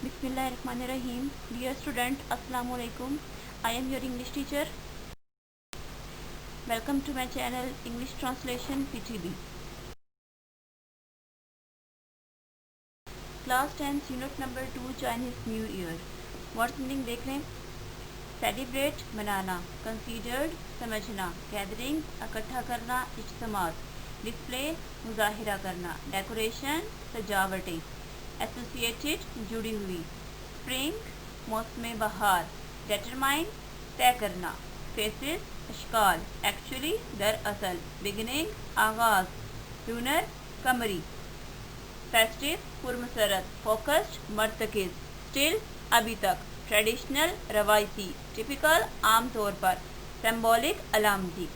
Bismillahirrahmanirrahim. Dear student, Assalamu alaikum. I am your English teacher. Welcome to my channel English Translation PTB. Class 10 Unit number 2 Chinese New Year. What's meaning देख लें. Celebrate मनाना, considered समझना, gathering इकट्ठा करना, इज्तिमात, display मुजाहिरा करना, decoration सजावटें, associated जुड़ी हुई, spring मौसम बहार, determine तय करना, faces अशकाल, actually दरअसल, beginning आगाज, lunar कमरी, festive पुरमसरत, focused मर्तकिज, still अभी तक, ट्रेडिशनल रवायती, टिपिकल आम तौर पर, symbolic अलामती.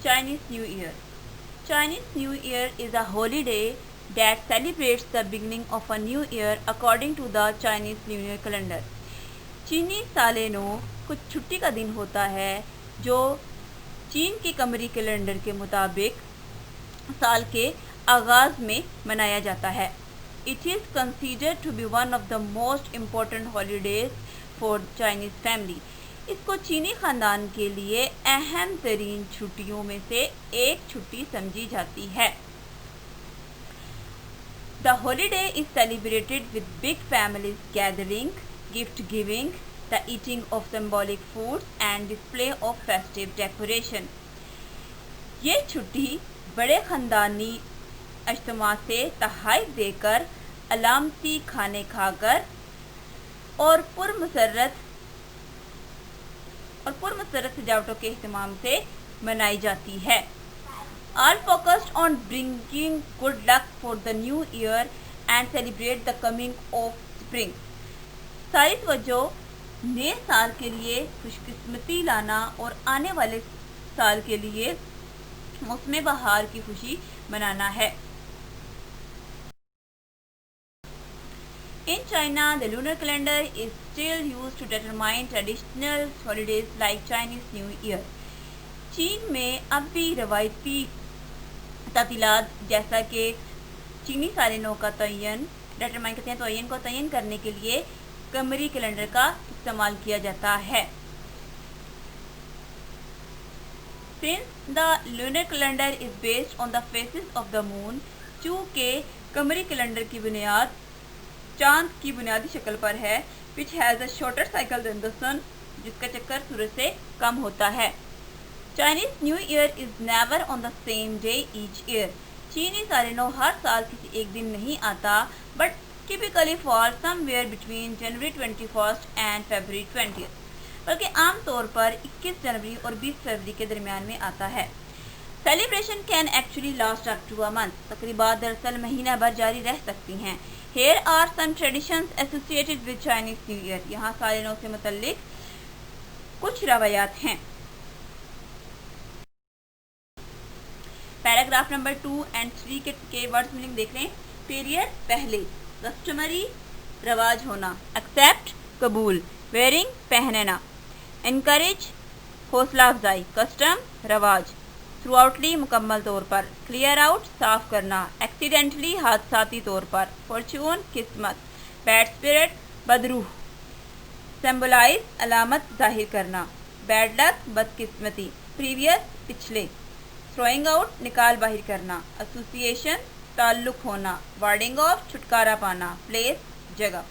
Chinese New Year. Chinese New Year is a holiday that celebrates the beginning of a new year according to the Chinese lunar calendar. चीनी साले no कुछ छुट्टी का दिन होता है जो चीन के कमरी कैलेंडर के मुताबिक साल के आगाज़ में मनाया जाता है. It is considered to be one of the most important holidays for Chinese family. इसको चीनी ख़ानदान के लिए अहम तरीन छुट्टियों में से एक छुट्टी समझी जाती है. The holiday is celebrated with big families gathering, gift giving, the eating of symbolic foods and display of festive decoration. ये छुट्टी बड़े ख़ानदानी इज्तिमा से तहाइफ देकर, अलामती खाने खाकर और पुरमसरत सजावटों के इस्तेमाल से मनाई जाती है. All focused on bringing good luck for the new year and celebrate the coming of spring. सारी तवज्जो नए साल के लिए खुशकिस्मती लाना और आने वाले साल के लिए मौसम बहार की खुशी मनाना है. In China, the lunar calendar is still used to determine traditional holidays like Chinese New Year. चीन में अब भी रवायती तातीलात जैसा कि चीनी सालिनों का तयन डिटरमाइन करते हैं, तयन को तयन करने के लिए कमरी कैलेंडर का इस्तेमाल किया जाता है. Since the lunar calendar is based on the phases of the moon, चूँकि कमरी कैलेंडर की बुनियाद चांद की बुनियादी शक्ल पर है, which has a shorter cycle than the sun, जिसका चक्कर सूरज से कम होता है. Chinese New Year is never on the same day each year. चीनी सालिनो हर साल किसी एक दिन नहीं आता, but typically falls somewhere between January 21st and February 20th. बल्कि आम तौर पर 21 जनवरी और 20 फरवरी के दरमियान में आता है. Celebration can actually last up to a month. तकरीबात दरअसल महीना भर जारी रह सकती हैं. Here are some traditions associated with Chinese New Year. यहाँ सालिनों से मुतल्लिक कुछ रवायात हैं. पैराग्राफ नंबर 2 and 3 के वर्ड्स मीनिंग देख लें. पीरियड पहले, कस्टमरी रवाज होना, एक्सेप्ट कबूल, वेयरिंग पहनना, इनकरेज हौसला अफजाई, कस्टम रवाज, थ्रू आउटली मुकम्मल तौर पर, क्लियर आउट साफ करना, एक्सीडेंटली हादसाती तौर पर, फॉर्चून किस्मत, बैड स्पिरिट बदरूह, सिंबलाइज अलामत जाहिर करना, बैड लक बदकिस्मती, प्रीवियस पिछले, थ्रोइंग आउट निकाल बाहिर करना, एसोसिएशन ताल्लुक होना, वार्डिंग ऑफ छुटकारा पाना, प्लेस जगह.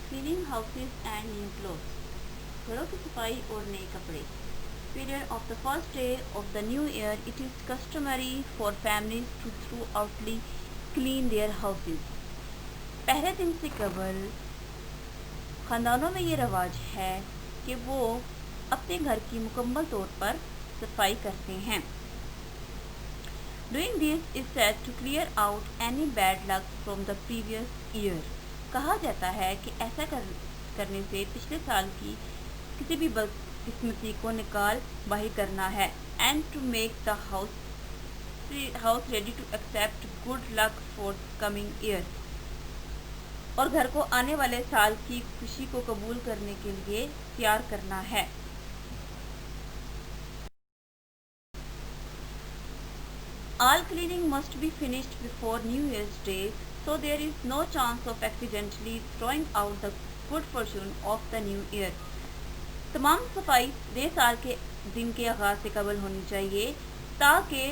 Cleaning houses and new clothes, घरों की सफाई और नए कपड़े. Period of the first day of the new year, it is customary for families to throughoutly clean their houses. पहले दिन से कबल ख़ानदानों में ये रवाज है कि वो अपने घर की मुकम्मल तौर पर सफाई करते हैं. Doing this is said to clear out any bad luck from the previous year. कहा जाता है कि ऐसा करने से पिछले साल की किसी भी बदकिस्मती को निकाल बाहिर करना है. And to make the house ready to accept good luck for coming year. और घर को आने वाले साल की खुशी को कबूल करने के लिए तैयार करना है. All cleaning must be finished before New Year's Day, so there is no chance of accidentally throwing out the good fortune of the new year. तमाम सफाई नए साल के दिन के आगाज़ से कबल होनी चाहिए ताकि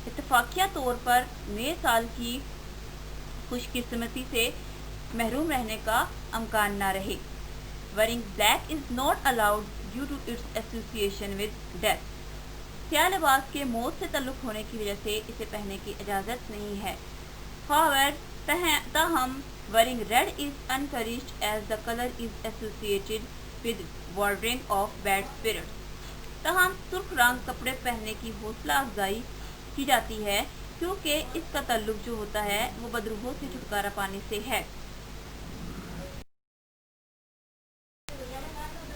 इत्तफाकिया तौर पर नए साल की खुशकिस्मती से महरूम रहने का अमकान ना रहे. Wearing black is not allowed due to its association with death. स्याह लिबास के मौत से ताल्लुक़ होने की वजह से इसे पहनने की इजाज़त नहीं है. However, ताहम wearing red is encouraged as the color is associated with warding off bad spirits. ताहम सुर्ख रंग कपड़े पहनने की हौसला अफजाई की जाती है क्योंकि इसका ताल्लुक़ जो होता है वो बदरूहों से छुटकारा पाने से है.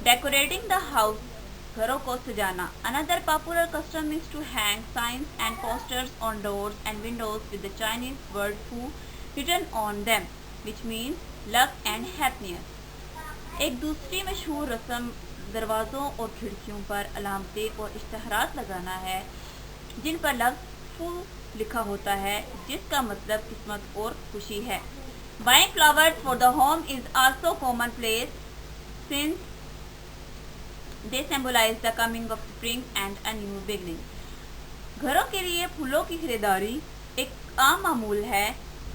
Decorating the house, घरों को सजाना. Another popular custom is to hang signs and posters on doors and windows with the Chinese word fu written on them, which means luck and happiness. एक दूसरी मशहूर रस्म दरवाज़ों और खिड़कियों पर अलामतें और इश्तहारात लगाना है जिन पर लफ्ज़ फू लिखा होता है जिसका मतलब किस्मत और खुशी है. Buying flowers for the home is also commonplace since they symbolize the coming of spring and a new beginning. घरों के लिए फूलों की खरीदारी एक आम मामूल है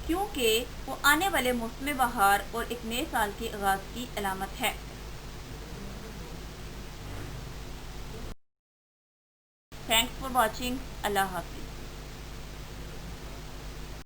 क्योंकि वो आने वाले मौसम बहार और एक नए साल के आगाज़ की अलामत है. Thanks for watching. Allah Hafiz.